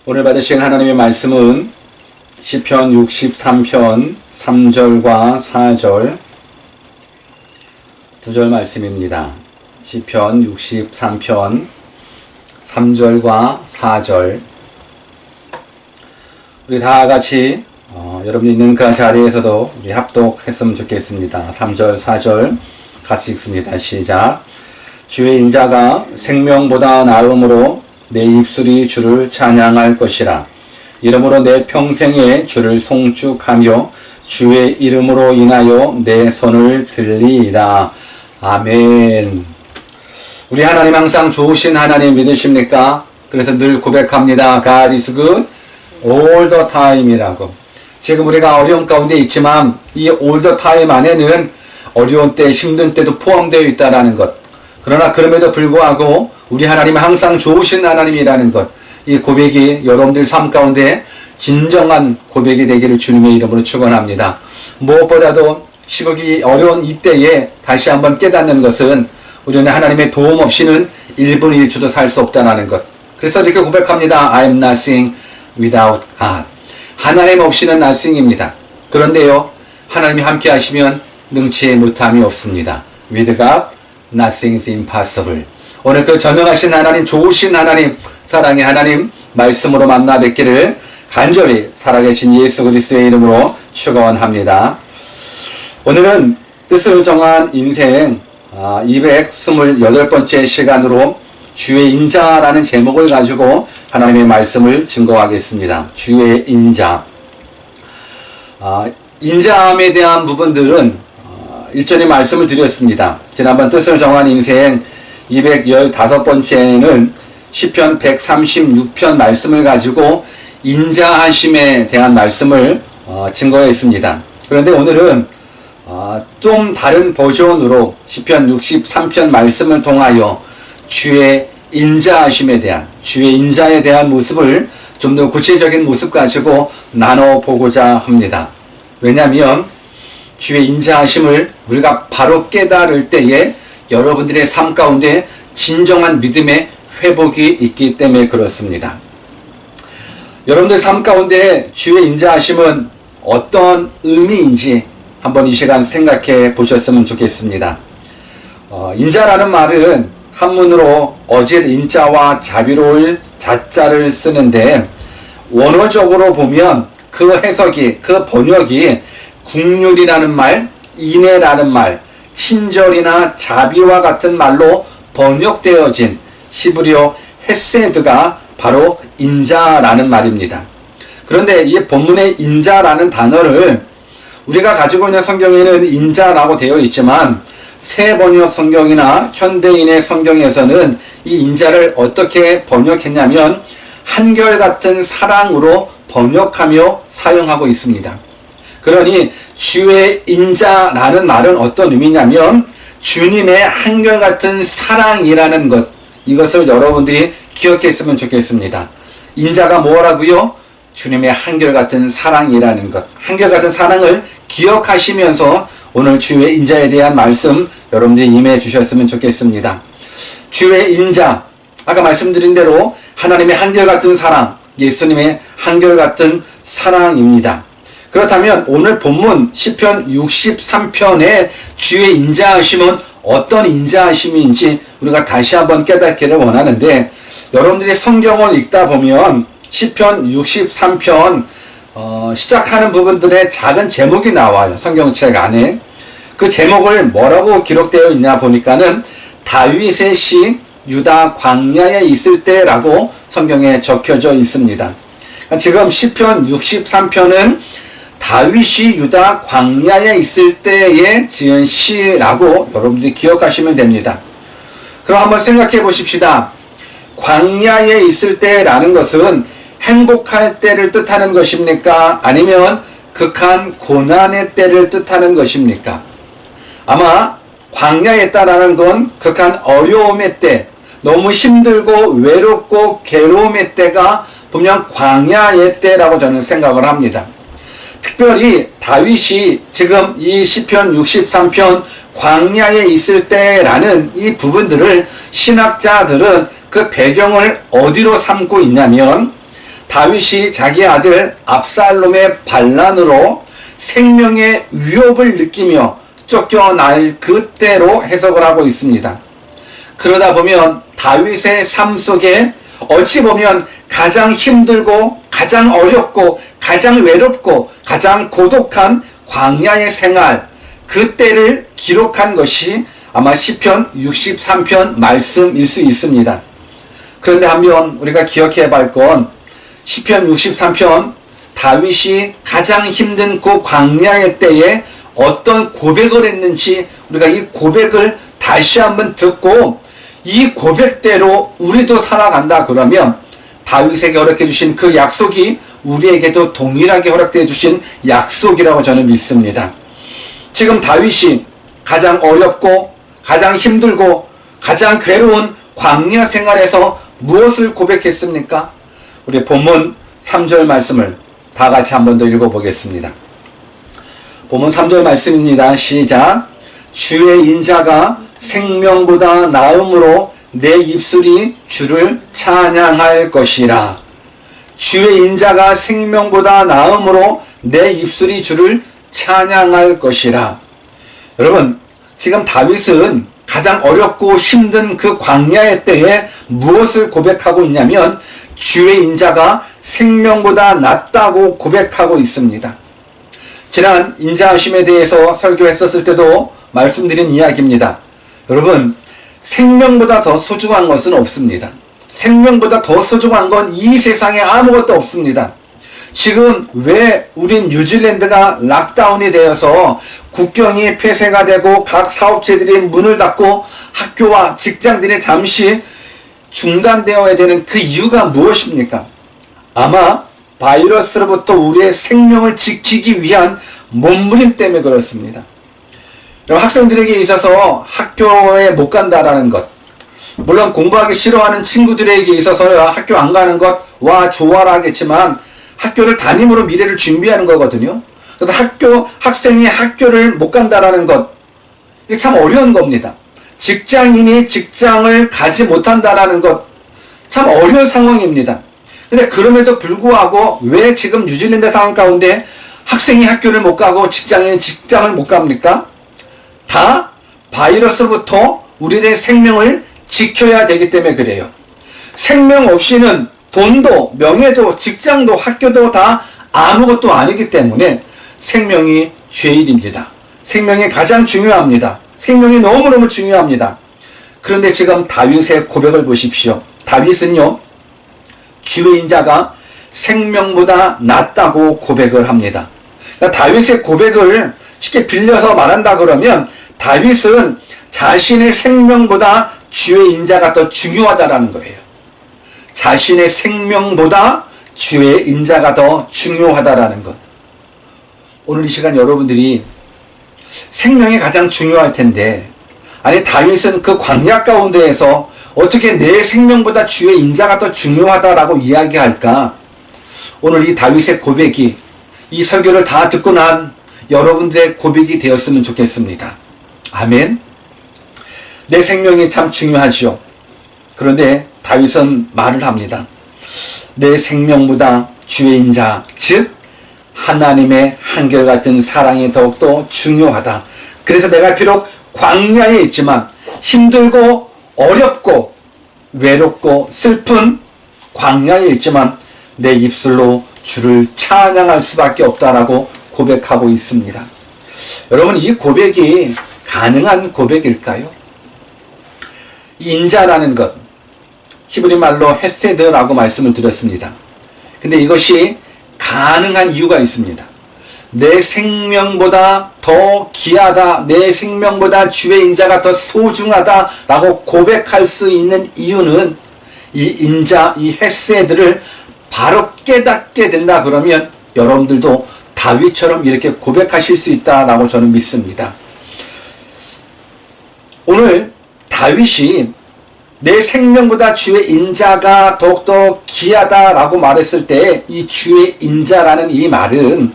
오늘 받으실 하나님의 말씀은 시편 63편 3절과 4절 두 절 말씀입니다. 시편 63편 3절과 4절 우리 다 같이 여러분이 있는 그 자리에서도 우리 합독했으면 좋겠습니다. 3절 4절 같이 읽습니다. 시작. 주의 인자가 생명보다 나음으로 내 입술이 주를 찬양할 것이라. 이러므로 내 평생에 주를 송축하며 주의 이름으로 인하여 내 손을 들리이다. 아멘. 우리 하나님 항상 좋으신 하나님 믿으십니까? 그래서 늘 고백합니다. God is good all the time이라고. 지금 우리가 어려움 가운데 있지만 이 all the time 안에는 어려운 때, 힘든 때도 포함되어 있다는 것. 그러나 그럼에도 불구하고 우리 하나님은 항상 좋으신 하나님이라는 것. 이 고백이 여러분들 삶 가운데 진정한 고백이 되기를 주님의 이름으로 축원합니다. 무엇보다도 시국이 어려운 이때에 다시 한번 깨닫는 것은 우리는 하나님의 도움 없이는 1분 1초도 살 수 없다는 것. 그래서 이렇게 고백합니다. I am nothing without God. 하나님 없이는 nothing입니다. 그런데요, 하나님이 함께 하시면 능치 못함이 없습니다. With God, nothing is impossible. 오늘 그 전능하신 하나님, 좋으신 하나님, 사랑의 하나님 말씀으로 만나 뵙기를 간절히 살아계신 예수 그리스도의 이름으로 축원합니다. 오늘은 뜻을 정한 인생 228번째 시간으로 주의 인자라는 제목을 가지고 하나님의 말씀을 증거하겠습니다. 주의 인자. 인자함에 대한 부분들은 일전에 말씀을 드렸습니다. 지난번 뜻을 정한 인생 215번째는 시편 136편 말씀을 가지고 인자하심에 대한 말씀을 증거했습니다. 그런데 오늘은 좀 다른 버전으로 시편 63편 말씀을 통하여 주의 인자하심에 대한, 주의 인자에 대한 모습을 좀 더 구체적인 모습 가지고 나눠보고자 합니다. 왜냐하면 주의 인자하심을 우리가 바로 깨달을 때에 여러분들의 삶 가운데 진정한 믿음의 회복이 있기 때문에 그렇습니다. 여러분들 삶 가운데 주의 인자하심은 어떤 의미인지 한번 이 시간 생각해 보셨으면 좋겠습니다. 인자라는 말은 한문으로 어질 인자와 자비로울 자자를 쓰는데 원어적으로 보면 그 해석이, 그 번역이 국률이라는 말, 인애라는 말, 친절이나 자비와 같은 말로 번역되어진 히브리어 헤세드가 바로 인자라는 말입니다. 그런데 이 본문의 인자라는 단어를 우리가 가지고 있는 성경에는 인자라고 되어 있지만 새 번역 성경이나 현대인의 성경에서는 이 인자를 어떻게 번역했냐면 한결같은 사랑으로 번역하며 사용하고 있습니다. 그러니 주의 인자라는 말은 어떤 의미냐면 주님의 한결같은 사랑이라는 것, 이것을 여러분들이 기억했으면 좋겠습니다. 인자가 뭐라고요? 주님의 한결같은 사랑이라는 것. 한결같은 사랑을 기억하시면서 오늘 주의 인자에 대한 말씀 여러분들이 임해 주셨으면 좋겠습니다. 주의 인자, 아까 말씀드린 대로 하나님의 한결같은 사랑, 예수님의 한결같은 사랑입니다. 그렇다면 오늘 본문 시편 63편의 주의 인자하심은 어떤 인자하심인지 우리가 다시 한번 깨닫기를 원하는데, 여러분들이 성경을 읽다 보면 시편 63편 시작하는 부분들의 작은 제목이 나와요. 성경책 안에. 그 제목을 뭐라고 기록되어 있냐 보니까는 다윗의 시 유다 광야에 있을 때라고 성경에 적혀져 있습니다. 지금 시편 63편은 다윗이 유다 광야에 있을 때에 지은 시라고 여러분들이 기억하시면 됩니다. 그럼 한번 생각해 보십시다. 광야에 있을 때라는 것은 행복할 때를 뜻하는 것입니까? 아니면 극한 고난의 때를 뜻하는 것입니까? 아마 광야에 있다라는 건 극한 어려움의 때, 너무 힘들고 외롭고 괴로움의 때가 분명 광야의 때라고 저는 생각을 합니다. 특별히 다윗이 지금 이 시편 63편 광야에 있을 때라는 이 부분들을 신학자들은 그 배경을 어디로 삼고 있냐면 다윗이 자기 아들 압살롬의 반란으로 생명의 위협을 느끼며 쫓겨날 그때로 해석을 하고 있습니다. 그러다 보면 다윗의 삶 속에 어찌 보면 가장 힘들고 가장 어렵고 가장 외롭고 가장 고독한 광야의 생활, 그때를 기록한 것이 아마 시편 63편 말씀일 수 있습니다. 그런데 한번 우리가 기억해야 할 건 시편 63편 다윗이 가장 힘든 그 광야의 때에 어떤 고백을 했는지 우리가 이 고백을 다시 한번 듣고 이 고백대로 우리도 살아간다 그러면 다윗에게 허락해 주신 그 약속이 우리에게도 동일하게 허락해 주신 약속이라고 저는 믿습니다. 지금 다윗이 가장 어렵고 가장 힘들고 가장 괴로운 광야 생활에서 무엇을 고백했습니까? 우리 본문 3절 말씀을 다 같이 한 번 더 읽어보겠습니다. 본문 3절 말씀입니다. 시작. 주의 인자가 생명보다 나음으로 내 입술이 주를 찬양할 것이라. 주의 인자가 생명보다 나음으로 내 입술이 주를 찬양할 것이라. 여러분, 지금 다윗은 가장 어렵고 힘든 그 광야의 때에 무엇을 고백하고 있냐면 주의 인자가 생명보다 낫다고 고백하고 있습니다. 지난 인자하심에 대해서 설교했었을 때도 말씀드린 이야기입니다. 여러분, 생명보다 더 소중한 것은 없습니다. 생명보다 더 소중한 건 이 세상에 아무것도 없습니다. 지금 왜 우린 뉴질랜드가 락다운이 되어서 국경이 폐쇄가 되고 각 사업체들이 문을 닫고 학교와 직장들이 잠시 중단되어야 되는 그 이유가 무엇입니까? 아마 바이러스로부터 우리의 생명을 지키기 위한 몸부림 때문에 그렇습니다. 학생들에게 있어서 학교에 못 간다라는 것, 물론 공부하기 싫어하는 친구들에게 있어서 학교 안 가는 것, 와 좋아라 하겠지만 학교를 담임으로 미래를 준비하는 거거든요. 그래서 학생이 학교를 못 간다라는 것, 이게 참 어려운 겁니다. 직장인이 직장을 가지 못한다라는 것, 참 어려운 상황입니다. 근데 그럼에도 불구하고 왜 지금 뉴질랜드 상황 가운데 학생이 학교를 못 가고 직장인이 직장을 못 갑니까? 다 바이러스부터 우리의 생명을 지켜야 되기 때문에 그래요. 생명 없이는 돈도 명예도 직장도 학교도 다 아무것도 아니기 때문에 생명이 죄일입니다. 생명이 가장 중요합니다. 생명이 너무너무 중요합니다. 그런데 지금 다윗의 고백을 보십시오. 다윗은요, 주의 인자가 생명보다 낫다고 고백을 합니다. 그러니까 다윗의 고백을 쉽게 빌려서 말한다 그러면 다윗은 자신의 생명보다 주의 인자가 더 중요하다라는 거예요. 자신의 생명보다 주의 인자가 더 중요하다라는 것. 오늘 이 시간 여러분들이 생명이 가장 중요할 텐데, 아니 다윗은 그 광야 가운데에서 어떻게 내 생명보다 주의 인자가 더 중요하다라고 이야기할까? 오늘 이 다윗의 고백이 이 설교를 다 듣고 난 여러분들의 고백이 되었으면 좋겠습니다. 아멘. 내 생명이 참 중요하죠. 그런데 다윗은 말을 합니다. 내 생명보다 주의 인자, 즉 하나님의 한결같은 사랑이 더욱더 중요하다. 그래서 내가 비록 광야에 있지만 힘들고 어렵고 외롭고 슬픈 광야에 있지만 내 입술로 주를 찬양할 수밖에 없다라고 고백하고 있습니다. 여러분, 이 고백이 가능한 고백일까요? 이 인자라는 것, 히브리 말로 헤세드라고 말씀을 드렸습니다. 근데 이것이 가능한 이유가 있습니다. 내 생명보다 더 귀하다, 내 생명보다 주의 인자가 더 소중하다라고 고백할 수 있는 이유는 이 인자, 이 헤세드를 바로 깨닫게 된다 그러면 여러분들도 다윗처럼 이렇게 고백하실 수 있다라고 저는 믿습니다. 오늘 다윗이 내 생명보다 주의 인자가 더욱더 귀하다라고 말했을 때 이 주의 인자라는 이 말은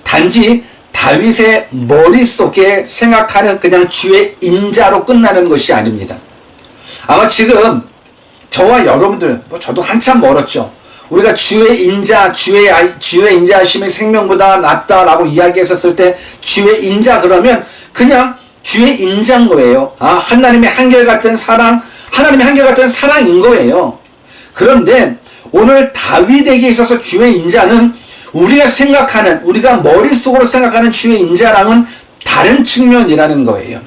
단지 다윗의 머릿속에 생각하는 그냥 주의 인자로 끝나는 것이 아닙니다. 아마 지금 저와 여러분들, 저도 한참 멀었죠. 우리가 주의 인자하심이 생명보다 낫다라고 이야기했었을 때 주의 인자 그러면 그냥 주의 인자인 거예요. 하나님의 한결같은 사랑, 하나님의 한결같은 사랑인 거예요. 그런데 오늘 다윗에게 있어서 주의 인자는 우리가 생각하는, 우리가 머릿속으로 생각하는 주의 인자랑은 다른 측면이라는 거예요.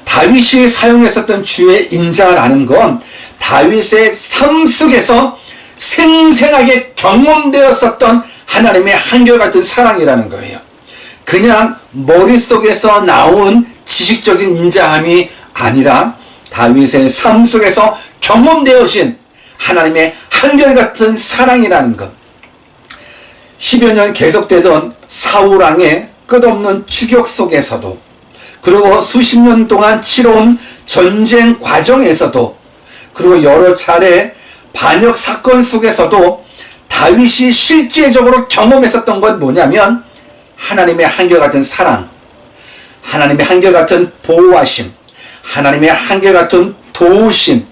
다윗이 사용했었던 주의 인자라는 건 다윗의 삶 속에서 생생하게 경험되었었던 하나님의 한결같은 사랑이라는 거예요. 그냥 머릿속에서 나온 지식적인 인자함이 아니라 다윗의 삶 속에서 경험되어진 하나님의 한결같은 사랑이라는 것. 10여 년 계속되던 사울왕의 끝없는 추격 속에서도, 그리고 수십 년 동안 치러온 전쟁 과정에서도, 그리고 여러 차례 반역 사건 속에서도 다윗이 실제적으로 경험했었던 건 뭐냐면 하나님의 한결같은 사랑, 하나님의 한결같은 보호하심, 하나님의 한결같은 도우심.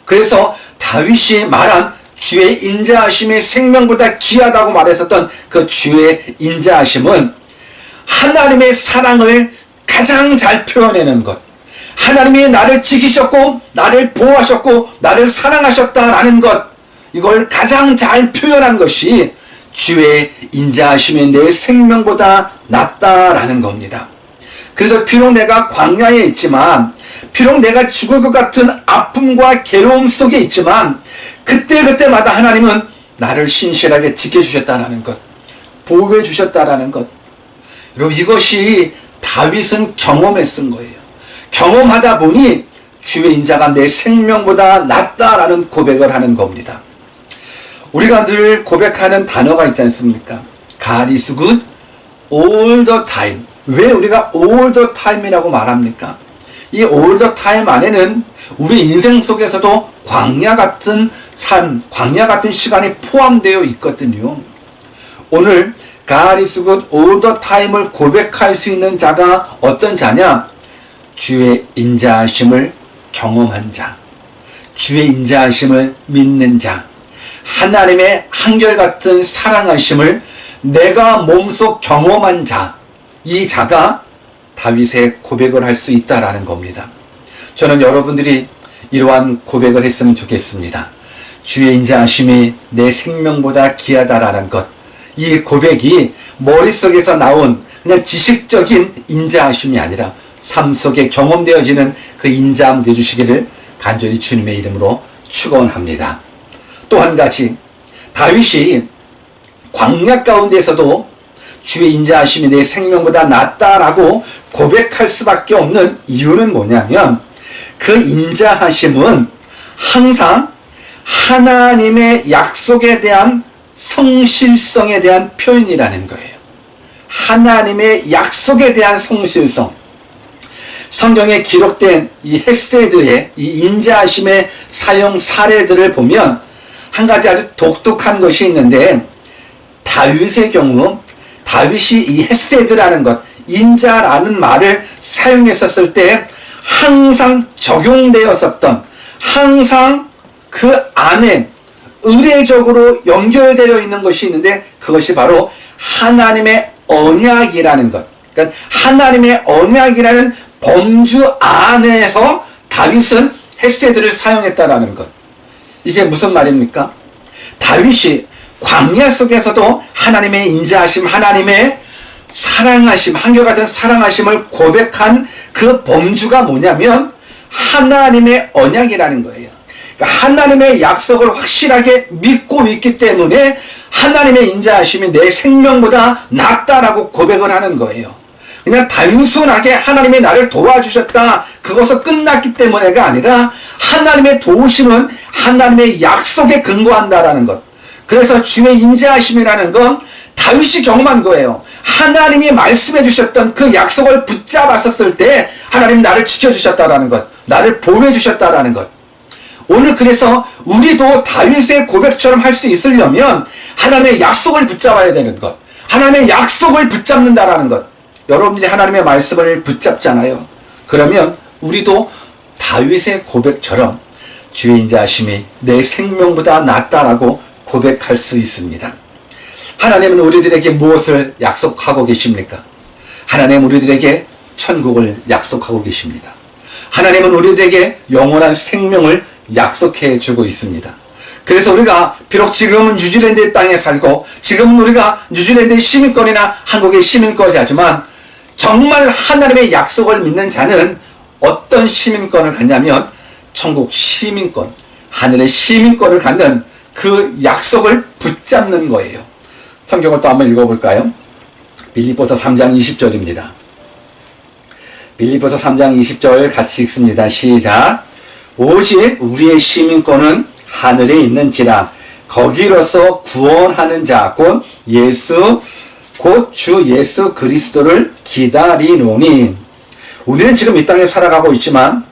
그래서 다윗이 말한 주의 인자하심이 생명보다 귀하다고 말했었던 그 주의 인자하심은 하나님의 사랑을 가장 잘 표현해내는 것, 하나님이 나를 지키셨고 나를 보호하셨고 나를 사랑하셨다라는 것, 이걸 가장 잘 표현한 것이 주의 인자하심이 내 생명보다 낫다라는 겁니다. 그래서 비록 내가 광야에 있지만, 비록 내가 죽을 것 같은 아픔과 괴로움 속에 있지만 그때그때마다 하나님은 나를 신실하게 지켜주셨다라는 것, 보호해 주셨다라는 것. 여러분, 이것이 다윗은 경험에 쓴 거예요. 경험하다 보니 주의 인자가 내 생명보다 낫다라는 고백을 하는 겁니다. 우리가 늘 고백하는 단어가 있지 않습니까? God is good all the time. 왜 우리가 all the time이라고 말합니까? 이 all the time 안에는 우리 인생 속에서도 광야 같은 삶, 광야 같은 시간이 포함되어 있거든요. 오늘 God is good all the time을 고백할 수 있는 자가 어떤 자냐? 주의 인자하심을 경험한 자, 주의 인자하심을 믿는 자, 하나님의 한결같은 사랑하심을 내가 몸소 경험한 자, 이 자가 다윗의 고백을 할 수 있다라는 겁니다. 저는 여러분들이 이러한 고백을 했으면 좋겠습니다. 주의 인자하심이 내 생명보다 귀하다라는 것, 이 고백이 머릿속에서 나온 그냥 지식적인 인자하심이 아니라 삶 속에 경험되어지는 그 인자함 되주시기를 간절히 주님의 이름으로 축원합니다. 또 한 가지, 다윗이 광야 가운데서도 주의 인자하심이 내 생명보다 낫다라고 고백할 수밖에 없는 이유는 뭐냐면 그 인자하심은 항상 하나님의 약속에 대한 성실성에 대한 표현이라는 거예요. 하나님의 약속에 대한 성실성. 성경에 기록된 이 헤세드의 이 인자하심의 사용 사례들을 보면 한 가지 아주 독특한 것이 있는데, 다윗의 경우 다윗이 이 헤세드라는 것, 인자라는 말을 사용했었을 때 항상 적용되었었던, 항상 그 안에 의례적으로 연결되어 있는 것이 있는데 그것이 바로 하나님의 언약이라는 것. 그러니까 하나님의 언약이라는 범주 안에서 다윗은 헤세드를 사용했다라는 것. 이게 무슨 말입니까? 다윗이 광야 속에서도 하나님의 인자하심, 하나님의 사랑하심, 한결같은 사랑하심을 고백한 그 범주가 뭐냐면 하나님의 언약이라는 거예요. 그러니까 하나님의 약속을 확실하게 믿고 있기 때문에 하나님의 인자하심이 내 생명보다 낫다라고 고백을 하는 거예요. 그냥 단순하게 하나님이 나를 도와주셨다, 그것은 끝났기 때문에가 아니라 하나님의 도우심은 하나님의 약속에 근거한다라는 것. 그래서 주의 인자하심이라는 건 다윗이 경험한 거예요. 하나님이 말씀해 주셨던 그 약속을 붙잡았었을 때 하나님 나를 지켜주셨다라는 것, 나를 보호해 주셨다라는 것. 오늘 그래서 우리도 다윗의 고백처럼 할 수 있으려면 하나님의 약속을 붙잡아야 되는 것, 하나님의 약속을 붙잡는다라는 것. 여러분들이 하나님의 말씀을 붙잡잖아요. 그러면 우리도 다윗의 고백처럼 주의 인자하심이 내 생명보다 낫다라고 고백할 수 있습니다. 하나님은 우리들에게 무엇을 약속하고 계십니까? 하나님은 우리들에게 천국을 약속하고 계십니다. 하나님은 우리들에게 영원한 생명을 약속해 주고 있습니다. 그래서 우리가 비록 지금은 뉴질랜드의 땅에 살고 지금은 우리가 뉴질랜드의 시민권이나 한국의 시민권이 하지만 정말 하나님의 약속을 믿는 자는 어떤 시민권을 갖냐면 천국 시민권, 하늘의 시민권을 갖는 그 약속을 붙잡는 거예요. 성경을 또 한번 읽어볼까요? 빌립보서 3장 20절입니다. 빌립보서 3장 20절 같이 읽습니다. 시작. 오직 우리의 시민권은 하늘에 있는지라 거기로서 구원하는 자 곧 주 예수 그리스도를 기다리노니. 우리는 지금 이 땅에 살아가고 있지만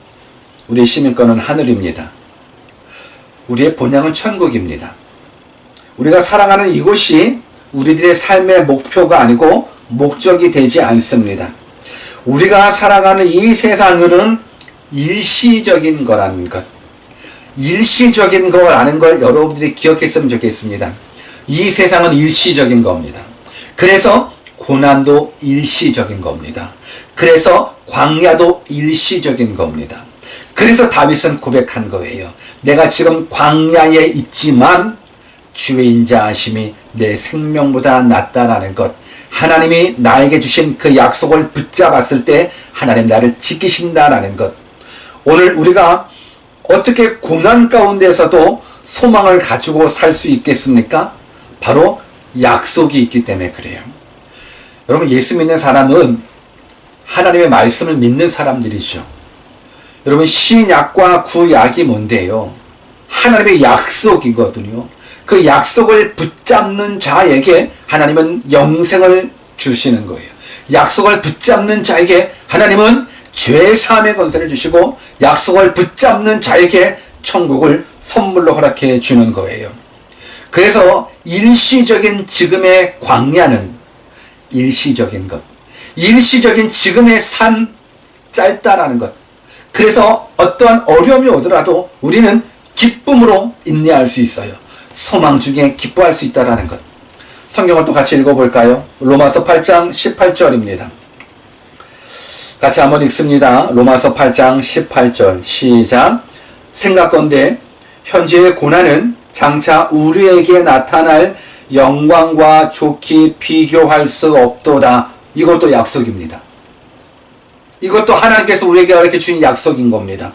우리의 시민권은 하늘입니다. 우리의 본향은 천국입니다. 우리가 살아가는 이곳이 우리들의 삶의 목표가 아니고 목적이 되지 않습니다. 우리가 살아가는 이 세상은 일시적인 거라는 것, 일시적인 거라는 걸 여러분들이 기억했으면 좋겠습니다. 이 세상은 일시적인 겁니다. 그래서 고난도 일시적인 겁니다. 그래서 광야도 일시적인 겁니다. 그래서 다윗은 고백한 거예요. 내가 지금 광야에 있지만 주의 인자하심이 내 생명보다 낫다라는 것. 하나님이 나에게 주신 그 약속을 붙잡았을 때 하나님 나를 지키신다라는 것. 오늘 우리가 어떻게 고난 가운데서도 소망을 가지고 살 수 있겠습니까? 바로 약속이 있기 때문에 그래요. 여러분, 예수 믿는 사람은 하나님의 말씀을 믿는 사람들이죠. 여러분, 신약과 구약이 뭔데요? 하나님의 약속이거든요. 그 약속을 붙잡는 자에게 하나님은 영생을 주시는 거예요. 약속을 붙잡는 자에게 하나님은 죄사함의 권세를 주시고 약속을 붙잡는 자에게 천국을 선물로 허락해 주는 거예요. 그래서 일시적인 지금의 광야는 일시적인 것, 일시적인 지금의 삶 짧다라는 것. 그래서 어떠한 어려움이 오더라도 우리는 기쁨으로 인내할 수 있어요. 소망 중에 기뻐할 수 있다라는 것. 성경을 또 같이 읽어볼까요? 로마서 8장 18절입니다. 같이 한번 읽습니다. 로마서 8장 18절 시작. 생각건대 현재의 고난은 장차 우리에게 나타날 영광과 좋게 비교할 수 없도다. 이것도 약속입니다. 이것도 하나님께서 우리에게 이렇게 주신 약속인 겁니다.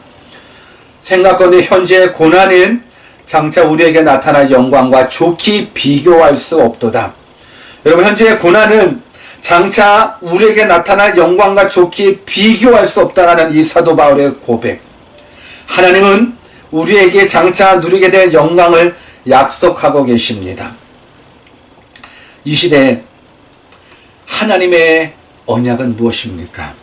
생각건대 현재의 고난은 장차 우리에게 나타날 영광과 좋게 비교할 수 없도다. 여러분, 현재의 고난은 장차 우리에게 나타날 영광과 좋게 비교할 수 없다라는 이 사도 바울의 고백. 하나님은 우리에게 장차 누리게 될 영광을 약속하고 계십니다. 이 시대에 하나님의 언약은 무엇입니까?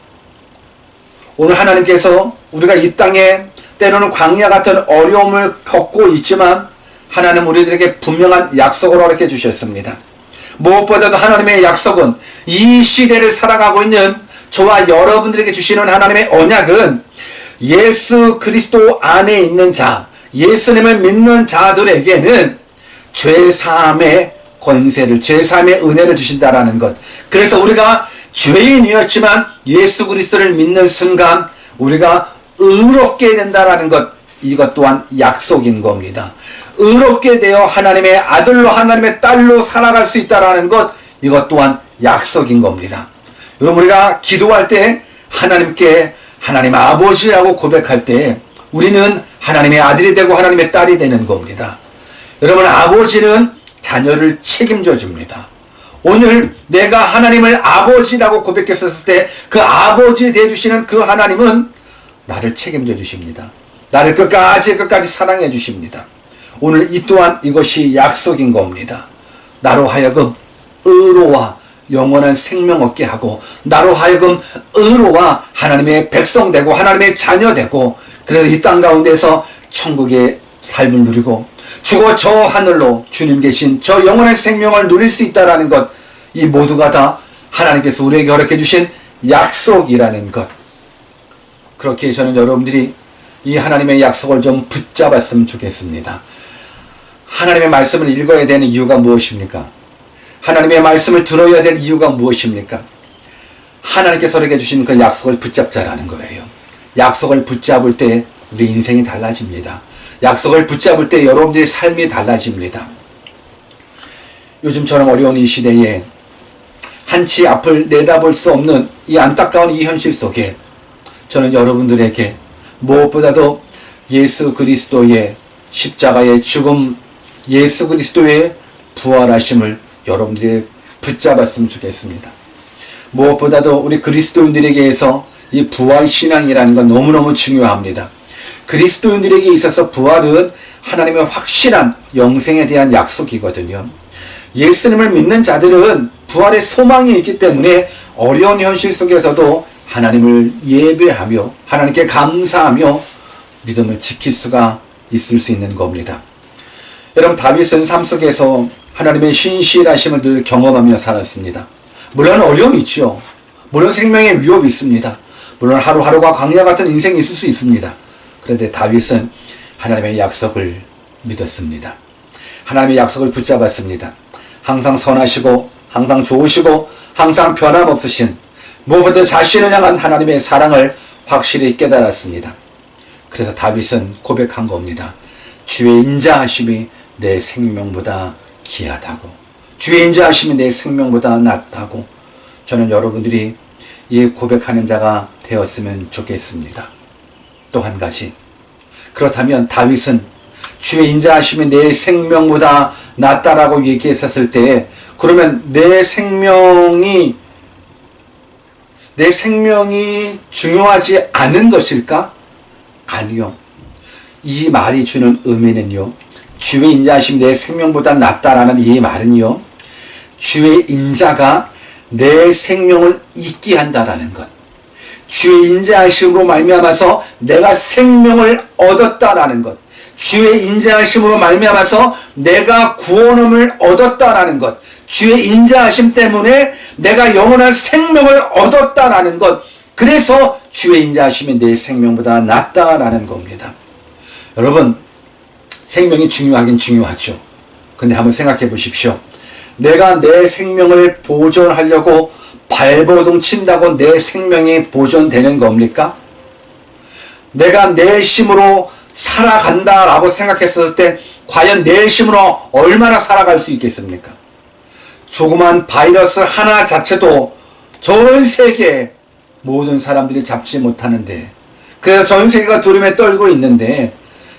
오늘 하나님께서 우리가 이 땅에 때로는 광야 같은 어려움을 겪고 있지만 하나님 우리들에게 분명한 약속을 허락해 주셨습니다. 무엇보다도 하나님의 약속은 이 시대를 살아가고 있는 저와 여러분들에게 주시는 하나님의 언약은 예수 그리스도 안에 있는 자, 예수님을 믿는 자들에게는 죄사함의 권세를, 죄사함의 은혜를 주신다라는 것. 그래서 우리가 죄인이었지만 예수 그리스도를 믿는 순간 우리가 의롭게 된다라는 것, 이것 또한 약속인 겁니다. 의롭게 되어 하나님의 아들로 하나님의 딸로 살아갈 수 있다라는 것, 이것 또한 약속인 겁니다. 여러분, 우리가 기도할 때 하나님께 하나님 아버지라고 고백할 때 우리는 하나님의 아들이 되고 하나님의 딸이 되는 겁니다. 여러분, 아버지는 자녀를 책임져 줍니다. 오늘 내가 하나님을 아버지라고 고백했었을 때 그 아버지 되어주시는 그 하나님은 나를 책임져 주십니다. 나를 끝까지 사랑해 주십니다. 오늘 이 또한 이것이 약속인 겁니다. 나로 하여금 의로와 영원한 생명 얻게 하고 나로 하여금 의로와 하나님의 백성 되고 하나님의 자녀 되고 그래서 이 땅 가운데서 천국의 삶을 누리고 죽어 저 하늘로 주님 계신 저 영원한 생명을 누릴 수 있다는 것, 이 모두가 다 하나님께서 우리에게 허락해 주신 약속이라는 것. 그렇게 저는 여러분들이 이 하나님의 약속을 좀 붙잡았으면 좋겠습니다. 하나님의 말씀을 읽어야 되는 이유가 무엇입니까? 하나님의 말씀을 들어야 될 이유가 무엇입니까? 하나님께서 우리에게 주신 그 약속을 붙잡자라는 거예요. 약속을 붙잡을 때 우리 인생이 달라집니다. 약속을 붙잡을 때 여러분들의 삶이 달라집니다. 요즘처럼 어려운 이 시대에 한치 앞을 내다볼 수 없는 이 안타까운 이 현실 속에 저는 여러분들에게 무엇보다도 예수 그리스도의 십자가의 죽음, 예수 그리스도의 부활하심을 여러분들이 붙잡았으면 좋겠습니다. 무엇보다도 우리 그리스도인들에게서 이 부활신앙이라는 건 너무너무 중요합니다. 그리스도인들에게 있어서 부활은 하나님의 확실한 영생에 대한 약속이거든요. 예수님을 믿는 자들은 부활의 소망이 있기 때문에 어려운 현실 속에서도 하나님을 예배하며 하나님께 감사하며 믿음을 지킬 수가 있을 수 있는 겁니다. 여러분, 다윗은 삶 속에서 하나님의 신실하심을 늘 경험하며 살았습니다. 물론 어려움이 있죠. 물론 생명의 위협이 있습니다. 물론 하루하루가 광야 같은 인생이 있을 수 있습니다. 그런데 다윗은 하나님의 약속을 믿었습니다. 하나님의 약속을 붙잡았습니다. 항상 선하시고 항상 좋으시고 항상 변함없으신 무엇보다 자신을 향한 하나님의 사랑을 확실히 깨달았습니다. 그래서 다윗은 고백한 겁니다. 주의 인자하심이 내 생명보다 귀하다고, 주의 인자하심이 내 생명보다 낫다고. 저는 여러분들이 이 고백하는 자가 되었으면 좋겠습니다. 또 한 가지, 그렇다면 다윗은 주의 인자하심이 내 생명보다 낫다라고 얘기했었을 때, 그러면 내 생명이 중요하지 않은 것일까? 아니요. 이 말이 주는 의미는요, 주의 인자하심이 내 생명보다 낫다라는 이 말은요, 주의 인자가 내 생명을 있게 한다라는 것, 주의 인자하심으로 말미암아서 내가 생명을 얻었다라는 것, 주의 인자하심으로 말미암아서 내가 구원함을 얻었다라는 것, 주의 인자하심 때문에 내가 영원한 생명을 얻었다라는 것, 그래서 주의 인자하심이 내 생명보다 낫다라는 겁니다. 여러분, 생명이 중요하긴 중요하죠. 근데 한번 생각해 보십시오. 내가 내 생명을 보존하려고 발버둥 친다고 내 생명이 보존되는 겁니까? 내가 내 힘으로 살아간다라고 생각했을 때 과연 내 힘으로 얼마나 살아갈 수 있겠습니까? 조그만 바이러스 하나 자체도 전 세계 모든 사람들이 잡지 못하는데, 그래서 전 세계가 두려움에 떨고 있는데,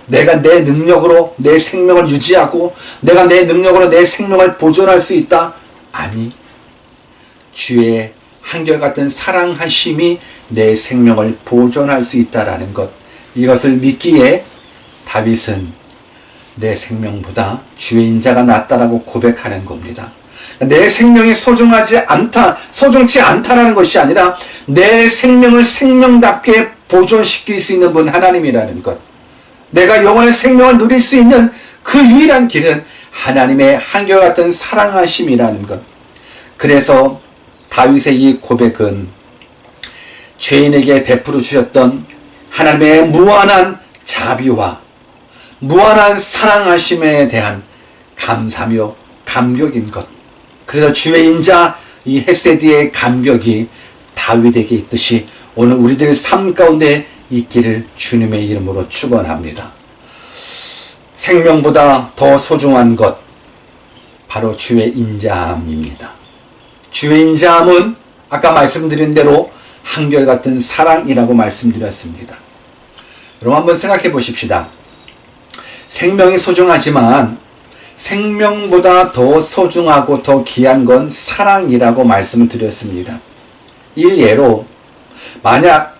내가 내 능력으로 내 생명을 유지하고 내가 내 능력으로 내 생명을 보존할 수 있다? 아니, 주의 한결같은 사랑하심이 내 생명을 보존할 수 있다라는 것, 이것을 믿기에 다윗은 내 생명보다 주의 인자가 낫다라고 고백하는 겁니다. 내 생명이 소중치 않다라는 것이 아니라 내 생명을 생명답게 보존시킬 수 있는 분 하나님이라는 것, 내가 영원한 생명을 누릴 수 있는 그 유일한 길은 하나님의 한결같은 사랑하심이라는 것. 그래서 다윗의 이 고백은 죄인에게 베풀어 주셨던 하나님의 무한한 자비와 무한한 사랑하심에 대한 감사며 감격인 것. 그래서 주의 인자 이 헤세드의 감격이 다윗에게 있듯이 오늘 우리들 삶 가운데 있기를 주님의 이름으로 축원합니다. 생명보다 더 소중한 것, 바로 주의 인자함입니다. 주의 인자함은 아까 말씀드린 대로 한결같은 사랑이라고 말씀드렸습니다. 여러분, 한번 생각해 보십시다. 생명이 소중하지만 생명보다 더 소중하고 더 귀한 건 사랑이라고 말씀을 드렸습니다. 이 예로 만약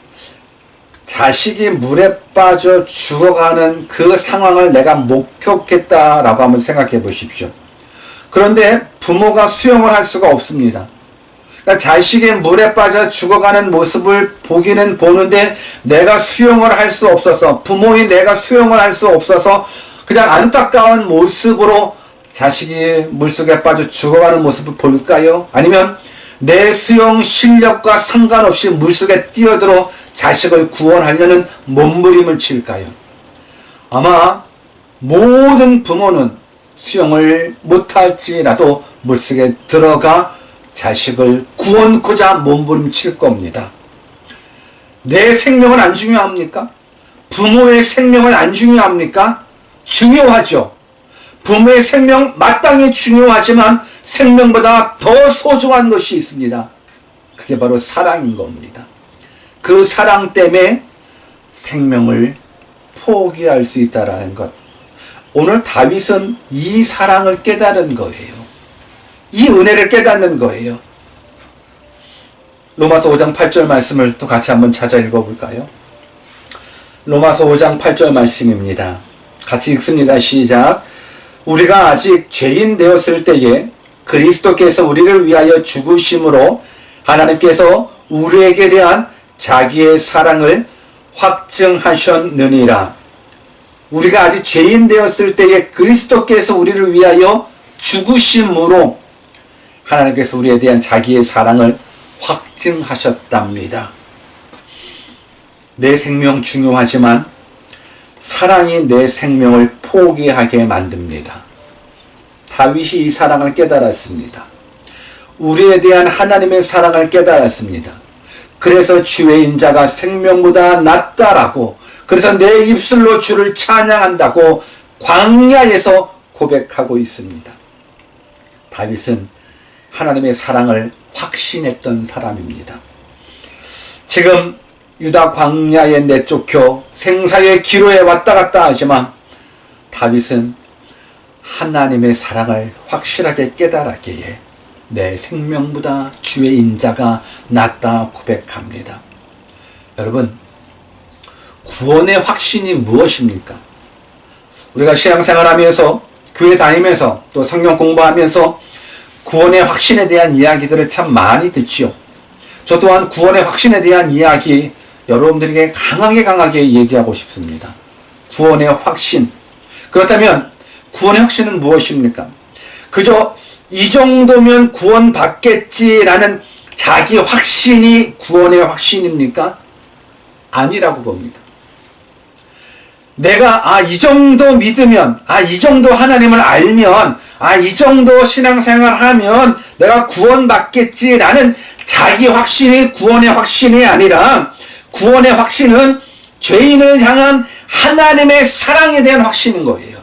자식이 물에 빠져 죽어가는 그 상황을 내가 목격했다라고 한번 생각해 보십시오. 그런데 부모가 수용을 할 수가 없습니다. 그러니까 자식이 물에 빠져 죽어가는 모습을 보기는 보는데 내가 수용을 할 수 없어서, 부모인 내가 수용을 할 수 없어서 그냥 안타까운 모습으로 자식이 물속에 빠져 죽어가는 모습을 볼까요? 아니면 내 수용 실력과 상관없이 물속에 뛰어들어 자식을 구원하려는 몸부림을 칠까요? 아마 모든 부모는 수영을 못할지라도 물속에 들어가 자식을 구원코자 몸부림칠 겁니다. 내 생명은 안 중요합니까? 부모의 생명은 안 중요합니까? 중요하죠. 부모의 생명 마땅히 중요하지만 생명보다 더 소중한 것이 있습니다. 그게 바로 사랑인 겁니다. 그 사랑 때문에 생명을 포기할 수 있다는 것. 오늘 다윗은 이 사랑을 깨달은 거예요. 이 은혜를 깨닫는 거예요. 로마서 5장 8절 말씀을 또 같이 한번 찾아 읽어볼까요? 로마서 5장 8절 말씀입니다. 같이 읽습니다. 시작. 우리가 아직 죄인 되었을 때에 그리스도께서 우리를 위하여 죽으심으로 하나님께서 우리에게 대한 자기의 사랑을 확증하셨느니라. 우리가 아직 죄인 되었을 때에 그리스도께서 우리를 위하여 죽으심으로 하나님께서 우리에 대한 자기의 사랑을 확증하셨답니다. 내 생명 중요하지만 사랑이 내 생명을 포기하게 만듭니다. 다윗이 이 사랑을 깨달았습니다. 우리에 대한 하나님의 사랑을 깨달았습니다. 그래서 주의 인자가 생명보다 낫다라고, 그래서 내 입술로 주를 찬양한다고 광야에서 고백하고 있습니다. 다윗은 하나님의 사랑을 확신했던 사람입니다. 지금 유다 광야에 내쫓겨 생사의 기로에 왔다 갔다 하지만 다윗은 하나님의 사랑을 확실하게 깨달았기에 내 생명보다 주의 인자가 낫다 고백합니다. 여러분, 구원의 확신이 무엇입니까? 우리가 신앙생활하면서 교회 다니면서 또 성경 공부하면서 구원의 확신에 대한 이야기들을 참 많이 듣지요. 저 또한 구원의 확신에 대한 이야기 여러분들에게 강하게 얘기하고 싶습니다. 구원의 확신. 그렇다면 구원의 확신은 무엇입니까? 그저 이 정도면 구원받겠지라는 자기 확신이 구원의 확신입니까? 아니라고 봅니다. 내가 이 정도 믿으면, 이 정도 하나님을 알면, 이 정도 신앙생활 하면 내가 구원받겠지라는 자기 확신이 구원의 확신이 아니라 구원의 확신은 죄인을 향한 하나님의 사랑에 대한 확신인 거예요.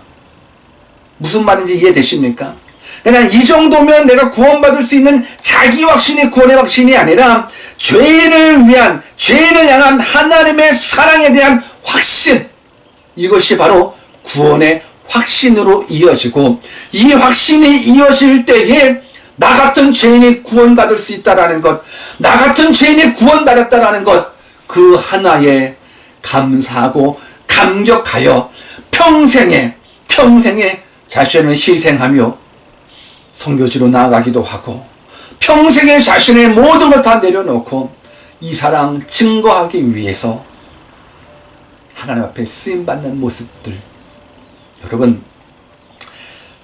무슨 말인지 이해되십니까? 그냥 이 정도면 내가 구원받을 수 있는 자기 확신이 구원의 확신이 아니라 죄인을 위한, 죄인을 향한 하나님의 사랑에 대한 확신. 이것이 바로 구원의 확신으로 이어지고, 이 확신이 이어질 때에 나 같은 죄인이 구원받을 수 있다라는 것, 나 같은 죄인이 구원받았다라는 것, 그 하나에 감사하고 감격하여 평생에 자신을 희생하며 선교지로 나아가기도 하고, 평생에 자신의 모든 걸 다 내려놓고 이 사랑 증거하기 위해서 하나님 앞에 쓰임받는 모습들. 여러분,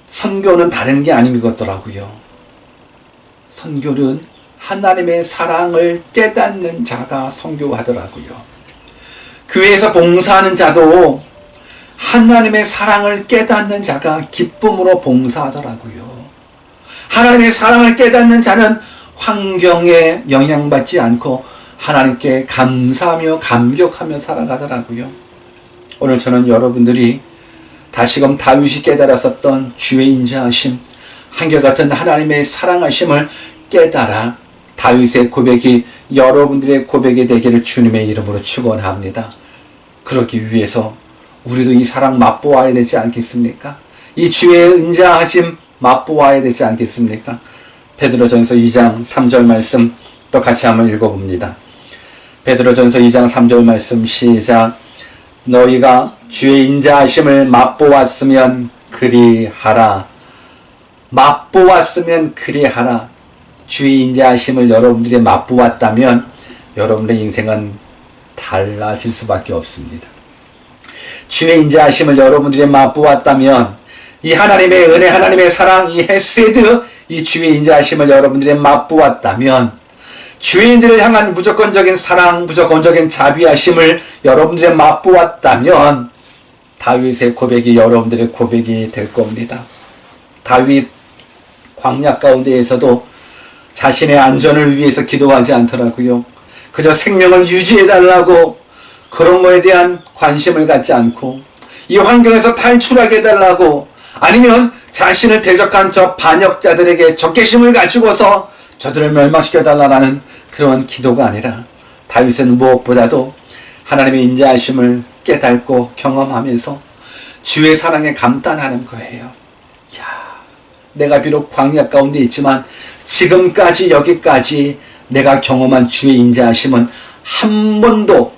선교는 다른 게 아닌 것 같더라고요. 선교는 하나님의 사랑을 깨닫는 자가 선교하더라고요. 교회에서 봉사하는 자도 하나님의 사랑을 깨닫는 자가 기쁨으로 봉사하더라고요. 하나님의 사랑을 깨닫는 자는 환경에 영향받지 않고 하나님께 감사하며 감격하며 살아가더라고요. 오늘 저는 여러분들이 다시금 다윗이 깨달았었던 주의 인자하심, 한결같은 하나님의 사랑하심을 깨달아 다윗의 고백이 여러분들의 고백이 되기를 주님의 이름으로 축원합니다. 그러기 위해서 우리도 이 사랑 맛보아야 되지 않겠습니까? 이 주의 인자하심 맛보아야 되지 않겠습니까? 베드로전서 2장 3절 말씀 또 같이 한번 읽어봅니다. 베드로전서 2장 3절 말씀 시작. 너희가 주의 인자하심을 맛보았으면 그리하라. 맛보았으면 그리하라. 주의 인자하심을 여러분들이 맛보았다면 여러분의 인생은 달라질 수밖에 없습니다. 주의 인자하심을 여러분들이 맛보았다면 이 하나님의 은혜, 하나님의 사랑, 이 헤세드, 이 주의 인자하심을 여러분들이 맛보았다면 죄인들을 향한 무조건적인 사랑, 무조건적인 자비하심을 여러분들이 맛보았다면 다윗의 고백이 여러분들의 고백이 될 겁니다. 다윗 광야 가운데에서도 자신의 안전을 위해서 기도하지 않더라고요. 그저 생명을 유지해달라고 그런 거에 대한 관심을 갖지 않고 이 환경에서 탈출하게 해달라고 아니면 자신을 대적한 저 반역자들에게 적개심을 가지고서 저들을 멸망시켜달라는 그런 기도가 아니라 다윗은 무엇보다도 하나님의 인자하심을 깨닫고 경험하면서 주의 사랑에 감탄하는 거예요. 야, 내가 비록 광야 가운데 있지만 지금까지 여기까지 내가 경험한 주의 인자하심은 한 번도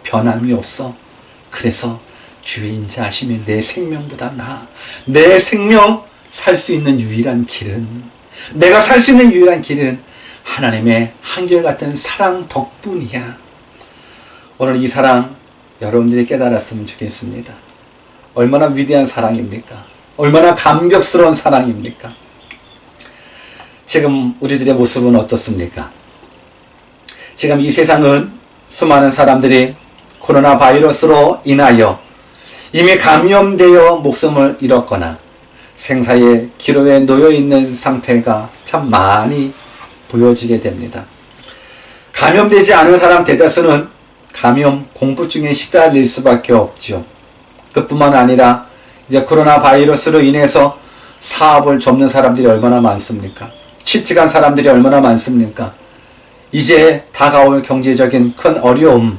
변함이 없어. 그래서 주의 인자하심이 내 생명보다 나아. 내 생명 살 수 있는 유일한 길은, 내가 살 수 있는 유일한 길은 하나님의 한결같은 사랑 덕분이야. 오늘 이 사랑 여러분들이 깨달았으면 좋겠습니다. 얼마나 위대한 사랑입니까? 얼마나 감격스러운 사랑입니까? 지금 우리들의 모습은 어떻습니까? 지금 이 세상은 수많은 사람들이 코로나 바이러스로 인하여 이미 감염되어 목숨을 잃었거나 생사의 기로에 놓여 있는 상태가 참 많이 보여지게 됩니다. 감염되지 않은 사람 대다수는 감염 공포증에 시달릴 수밖에 없죠. 그뿐만 아니라 이제 코로나 바이러스로 인해서 사업을 접는 사람들이 얼마나 많습니까? 실직한 사람들이 얼마나 많습니까? 이제 다가올 경제적인 큰 어려움,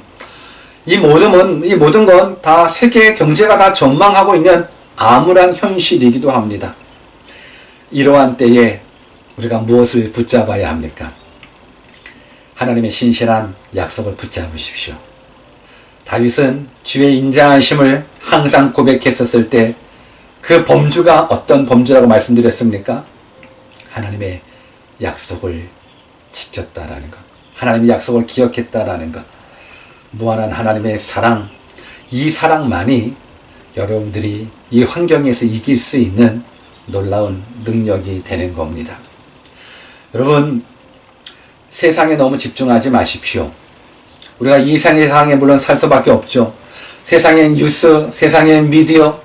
이 모든 건 다 세계 경제가 다 전망하고 있는 암울한 현실이기도 합니다. 이러한 때에 우리가 무엇을 붙잡아야 합니까? 하나님의 신실한 약속을 붙잡으십시오. 다윗은 주의 인자하심을 항상 고백했었을 때 그 범주가 어떤 범주라고 말씀드렸습니까? 하나님의 약속을 지켰다라는 것, 하나님의 약속을 기억했다라는 것, 무한한 하나님의 사랑, 이 사랑만이 여러분들이 이 환경에서 이길 수 있는 놀라운 능력이 되는 겁니다. 여러분, 세상에 너무 집중하지 마십시오. 우리가 이 세상에 물론 살 수밖에 없죠. 세상의 뉴스, 세상의 미디어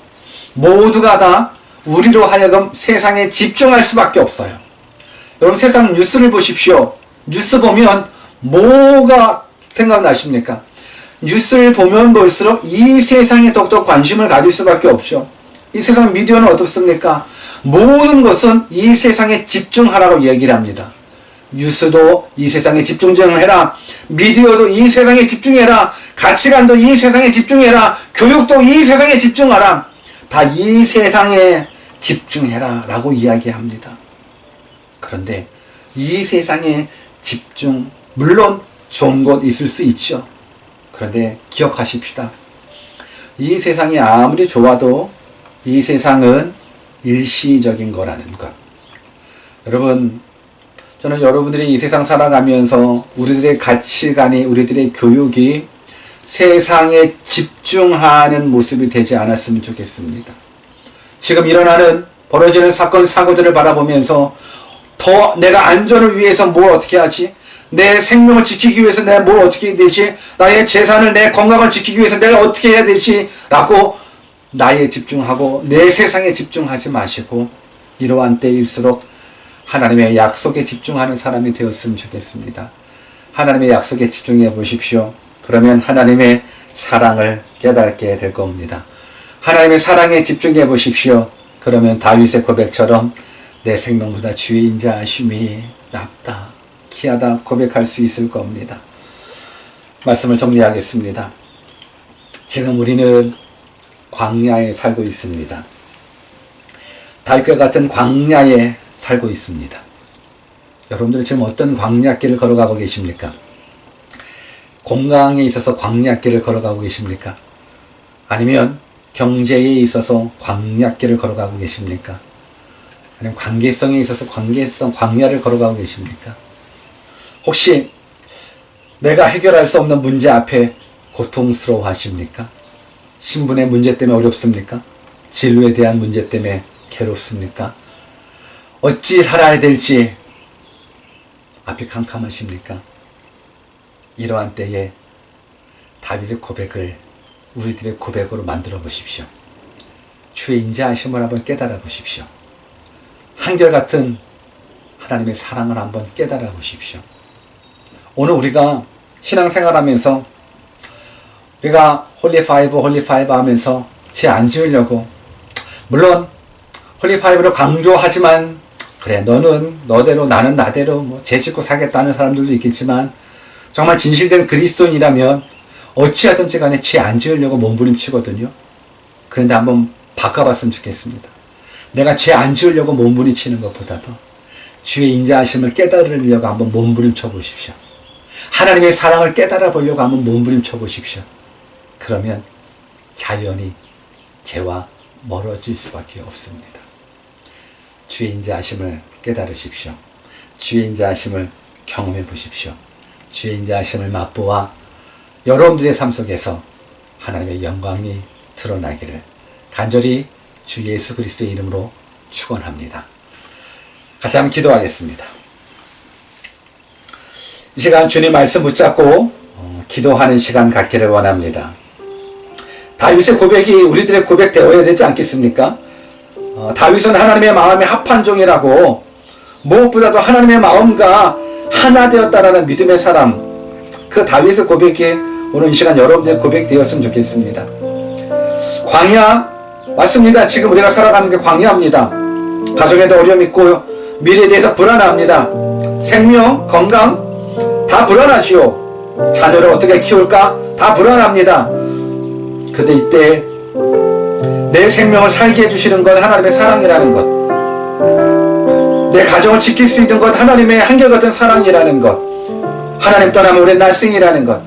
모두가 다 우리로 하여금 세상에 집중할 수밖에 없어요. 여러분, 세상 뉴스를 보십시오. 뉴스 보면 뭐가 생각나십니까? 뉴스를 보면 볼수록 이 세상에 더욱더 관심을 가질 수밖에 없죠. 이 세상 미디어는 어떻습니까? 모든 것은 이 세상에 집중하라고 얘기를 합니다. 뉴스도 이 세상에 집중해라. 미디어도 이 세상에 집중해라. 가치관도 이 세상에 집중해라. 교육도 이 세상에 집중하라. 다 이 세상에 집중해라 라고 이야기합니다. 그런데 이 세상에 집중, 물론 좋은 곳 있을 수 있죠. 그런데 기억하십시다. 이 세상이 아무리 좋아도 이 세상은 일시적인 거라는 것. 여러분, 저는 여러분들이 이 세상 살아가면서 우리들의 가치관이, 우리들의 교육이 세상에 집중하는 모습이 되지 않았으면 좋겠습니다. 지금 일어나는 벌어지는 사건, 사고들을 바라보면서 더 내가 안전을 위해서 뭘 어떻게 하지? 내 생명을 지키기 위해서 내가 뭘 어떻게 해야 되지? 나의 재산을, 내 건강을 지키기 위해서 내가 어떻게 해야 되지? 라고 나에 집중하고 내 세상에 집중하지 마시고 이러한 때일수록 하나님의 약속에 집중하는 사람이 되었으면 좋겠습니다. 하나님의 약속에 집중해 보십시오. 그러면 하나님의 사랑을 깨닫게 될 겁니다. 하나님의 사랑에 집중해 보십시오. 그러면 다윗의 고백처럼 내 생명보다 주의 인자하심이 낫다, 귀하다 고백할 수 있을 겁니다. 말씀을 정리하겠습니다. 지금 우리는 광야에 살고 있습니다. 다윗과 같은 광야에 살고 있습니다. 여러분들은 지금 어떤 광야길을 걸어가고 계십니까? 건강에 있어서 광야길을 걸어가고 계십니까? 아니면 경제에 있어서 광야길을 걸어가고 계십니까? 아니면 관계성에 있어서 광야를 걸어가고 계십니까? 혹시 내가 해결할 수 없는 문제 앞에 고통스러워 하십니까? 신분의 문제 때문에 어렵습니까? 진로에 대한 문제 때문에 괴롭습니까? 어찌 살아야 될지 앞이 캄캄하십니까? 이러한 때에 다윗의 고백을 우리들의 고백으로 만들어 보십시오. 주의 인자하심을 한번 깨달아 보십시오. 한결같은 하나님의 사랑을 한번 깨달아 보십시오. 오늘 우리가 신앙생활하면서 우리가 홀리5 하면서 죄 안 지으려고, 물론 홀리5를 강조하지만 그래 너는 너대로 나는 나대로 죄 짓고 살겠다는 사람들도 있겠지만, 정말 진실된 그리스도인이라면 어찌하든지 간에 죄 안 지으려고 몸부림치거든요. 그런데 한번 바꿔봤으면 좋겠습니다. 내가 죄 안 지으려고 몸부림치는 것보다도 주의 인자하심을 깨달으려고 한번 몸부림쳐 보십시오. 하나님의 사랑을 깨달아 보려고 한번 몸부림쳐 보십시오. 그러면 자연히 죄와 멀어질 수밖에 없습니다. 주의 인자하심을 깨달으십시오. 주의 인자하심을 경험해 보십시오. 주의 인자하심을 맛보아 여러분들의 삶 속에서 하나님의 영광이 드러나기를 간절히 주 예수 그리스도의 이름으로 축원합니다. 같이 한번 기도하겠습니다. 이 시간 주님 말씀 붙잡고 기도하는 시간 갖기를 원합니다. 다윗의 고백이 우리들의 고백 되어야 되지 않겠습니까? 다윗은 하나님의 마음에 합한 종이라고, 무엇보다도 하나님의 마음과 하나 되었다라는 믿음의 사람, 그 다윗의 고백이 오늘 이 시간 여러분들의 고백 되었으면 좋겠습니다. 광야 맞습니다. 지금 우리가 살아가는 게 광야입니다. 가정에도 어려움이 있고 미래에 대해서 불안합니다. 생명, 건강 다 불안하시오. 자녀를 어떻게 키울까 다 불안합니다. 근데 이때 내 생명을 살게 해주시는 건 하나님의 사랑이라는 것, 내 가정을 지킬 수 있는 것 하나님의 한결같은 사랑이라는 것, 하나님 떠나면 우리는 날생이라는 것.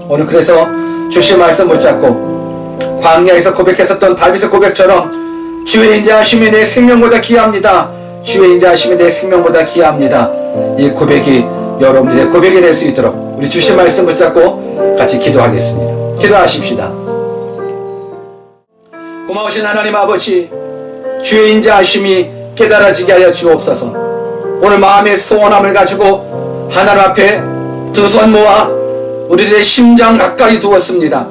오늘 그래서 주신 말씀 붙잡고 광야에서 고백했었던 다윗의 고백처럼 주의 인자하심이 내 생명보다 귀합니다. 주의 인자하심이 내 생명보다 귀합니다. 이 고백이 여러분들의 고백이 될 수 있도록 우리 주신 말씀 붙잡고 같이 기도하겠습니다. 기도하십시다. 고마우신 하나님 아버지, 주의 인자하심이 깨달아지게 하여 주옵소서. 오늘 마음의 소원함을 가지고 하나님 앞에 두 손 모아 우리들의 심장 가까이 두었습니다.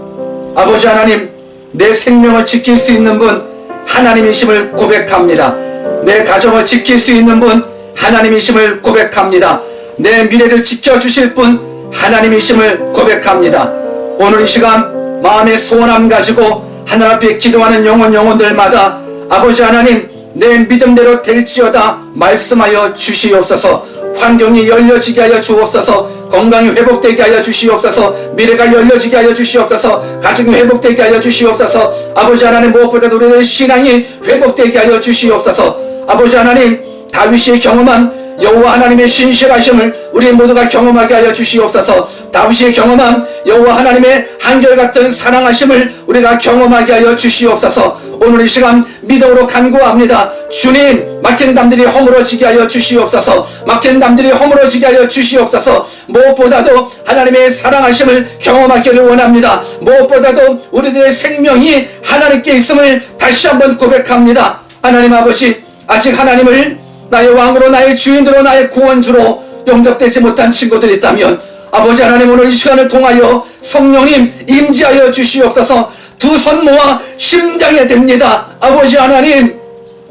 아버지 하나님, 내 생명을 지킬 수 있는 분 하나님이심을 고백합니다. 내 가정을 지킬 수 있는 분 하나님이심을 고백합니다. 내 미래를 지켜주실 분 하나님이심을 고백합니다. 오늘 이 시간 마음의 소원함 가지고 하나님 앞에 기도하는 영혼들마다 아버지 하나님, 내 믿음대로 될지어다 말씀하여 주시옵소서. 환경이 열려지게 하여 주옵소서. 건강이 회복되게 하여 주시옵소서. 미래가 열려지게 하여 주시옵소서. 가정이 회복되게 하여 주시옵소서. 아버지 하나님, 무엇보다도 우리의 신앙이 회복되게 하여 주시옵소서. 아버지 하나님, 다윗이 경험한 여호와 하나님의 신실하심을 우리 모두가 경험하게 하여 주시옵소서. 다윗이 경험한 여호와 하나님의 한결같은 사랑하심을 우리가 경험하게 하여 주시옵소서. 오늘 이 시간 믿음으로 간구합니다. 주님, 막힌 담들이 허물어지게 하여 주시옵소서. 막힌 담들이 허물어지게 하여 주시옵소서. 무엇보다도 하나님의 사랑하심을 경험하기를 원합니다. 무엇보다도 우리들의 생명이 하나님께 있음을 다시 한번 고백합니다. 하나님 아버지, 아직 하나님을 나의 왕으로, 나의 주인으로, 나의 구원주로 영접되지 못한 친구들이 있다면 아버지 하나님, 오늘 이 시간을 통하여 성령님 임재하여 주시옵소서. 두 손 모아 심장에 댑니다. 아버지 하나님,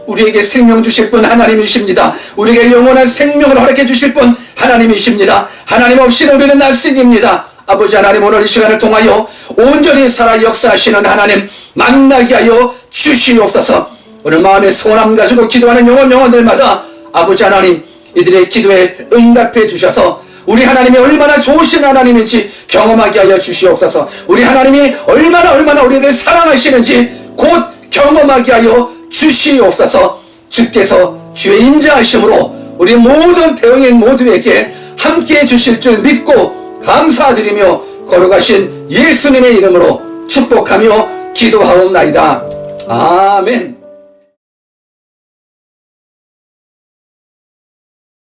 우리에게 생명 주실 분 하나님이십니다. 우리에게 영원한 생명을 허락해 주실 분 하나님이십니다. 하나님 없이는 우리는 날생입니다. 아버지 하나님, 오늘 이 시간을 통하여 온전히 살아 역사하시는 하나님 만나게 하여 주시옵소서. 오늘 마음의 소원함 가지고 기도하는 영혼들마다 아버지 하나님, 이들의 기도에 응답해 주셔서 우리 하나님이 얼마나 좋으신 하나님인지 경험하게 하여 주시옵소서. 우리 하나님이 얼마나 우리를 사랑하시는지 곧 경험하게 하여 주시옵소서. 주께서 주의 인자하심으로 우리 모든 대응인 모두에게 함께해 주실 줄 믿고 감사드리며 거룩하신 예수님의 이름으로 축복하며 기도하옵나이다. 아멘.